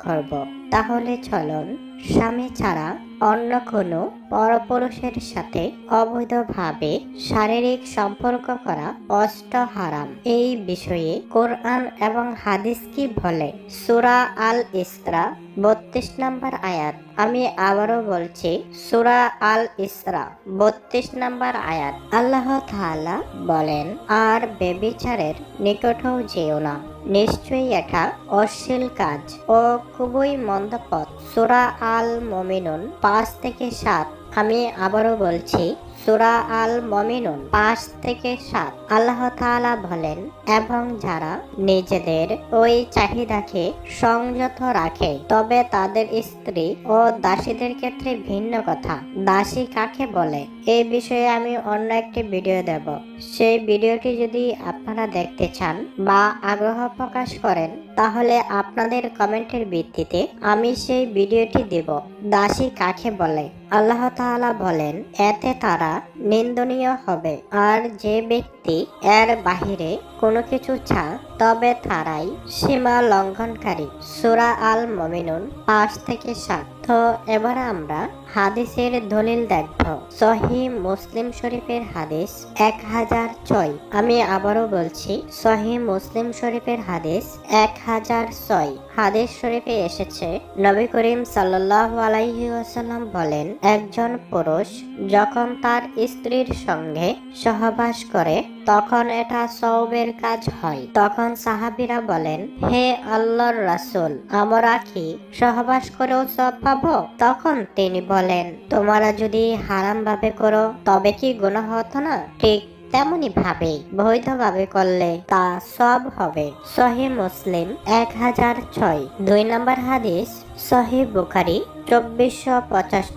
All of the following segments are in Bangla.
করব। তাহলে চলুন, স্বামী ছাড়া অন্য কোনো পরপুরুষের সাথে অবৈধভাবে শারীরিক সম্পর্ক করা স্পষ্ট হারাম। এই বিষয়ে কোরআন এবং হাদিস কি বলে? সূরা আল ইসরা ৩২ নম্বর আয়াত। আমি আবারও বলছি, সূরা আল ইসরা ৩২ নম্বর আয়াত। আল্লাহ তাআলা বলেন, আর ব্যভিচারের নিকটেও যেও না, নিশ্চয়ই এটা অশ্লীল কাজ ও খুবই মন্দ পথ। সূরা আল মুমিনুন ৫ থেকে ৭। আমি আবারও বলছি, সূরা আল মুমিনুন ৫ থেকে ৭। আল্লাহ তাআলা বলেন, এবং যারা নিজেদের ওই চাহিদাকে সংযত রাখে, তবে তাদের স্ত্রী ও দাসীদের ক্ষেত্রে ভিন্ন কথা। দাসী কাকে বলে এই বিষয়ে আমি অন্য একটি ভিডিও দেব। সেই ভিডিওটি যদি আপনারা দেখতে চান বা আগ্রহ প্রকাশ করেন, তাহলে আপনাদের কমেন্টের ভিত্তিতে আমি সেই ভিডিওটি দেব। দাসী কাকে বলে? আল্লাহ তাআলা বলেন, এতে তারা নিন্দনীয় হবে, আর যে ব্যক্তি এর বাহিরে কোনো কিছু চায় তবে তারাই সীমা লঙ্ঘনকারী। সূরা আল মুমিনুন ৫ থেকে ৭। তো এবার আমরা হাদিসের দলিল দেখব। সহিহ মুসলিম শরীফের হাদিস ১০০৬। আমি আবারও বলছি, সহিহ মুসলিম শরীফের হাদিস ১০০৬। হাদিস শরীফে এসেছে, নবী করিম সাল্লাল্লাহু আলাইহি ওয়াসাল্লাম বলেন, একজন পুরুষ যখন তার স্ত্রীর সঙ্গে সহবাস করে তখন এটা সওবের কাজ হয়। তখন সাহাবীরা বলেন, হে আল্লাহর রাসূল, আমরা কি সহবাস করেও সওয়াব পাবো? তখন তিনি বলেন, তোমরা যদি হারাম ভাবে করো তবে কি গুনাহ হতো না? ঠিক তেমনি ভাবে বৈধভাবে করলে তা সব হবে। সহিহ মুসলিম ১০০৬। ২ নম্বর হাদিস সহিহ বুখারী ২৪৭৫।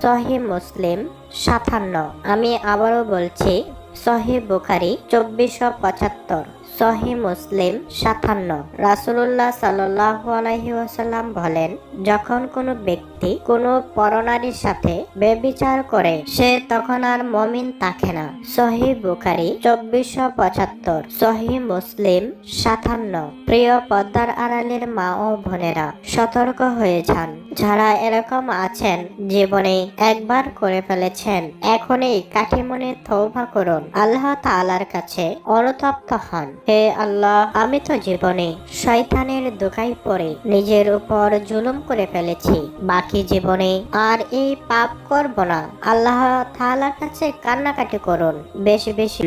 সহিহ মুসলিম ৫৭। আমি আবারও বলছি, সহিহ বুখারী ২৪৭৫, সহিহ মুসলিম ৫৭। রাসূলুল্লাহ সাল্লাল্লাহু আলাইহি ওয়াসাল্লাম বলেন, যখন কোনো ব্যক্তি কোনো পরনারীর সাথে ব্যভিচার করে সে তখন আর মুমিন থাকে না। সহিহ বুখারী ২৪৭৫, সহিহ মুসলিম ৫৭। প্রিয় পর্দার আড়ালের মা ও বোনেরা, সতর্ক হয়ে যান। যারা এরকম আছেন, জীবনে একবার করে ফেলেছেন, এখনই কাঠিমনে তওবা করুন, আল্লাহ তাআলার কাছে অনুতপ্ত হন। হে আল্লাহ, আমি তো জীবনে শয়তানের ধোঁকায় পড়ে নিজের উপর জুলুম করে ফেলেছি, বাকি জীবনে আর এই পাপ করব না। আল্লাহ তাআলার কাছে কান্নাকাটি করুন, বেশি বেশি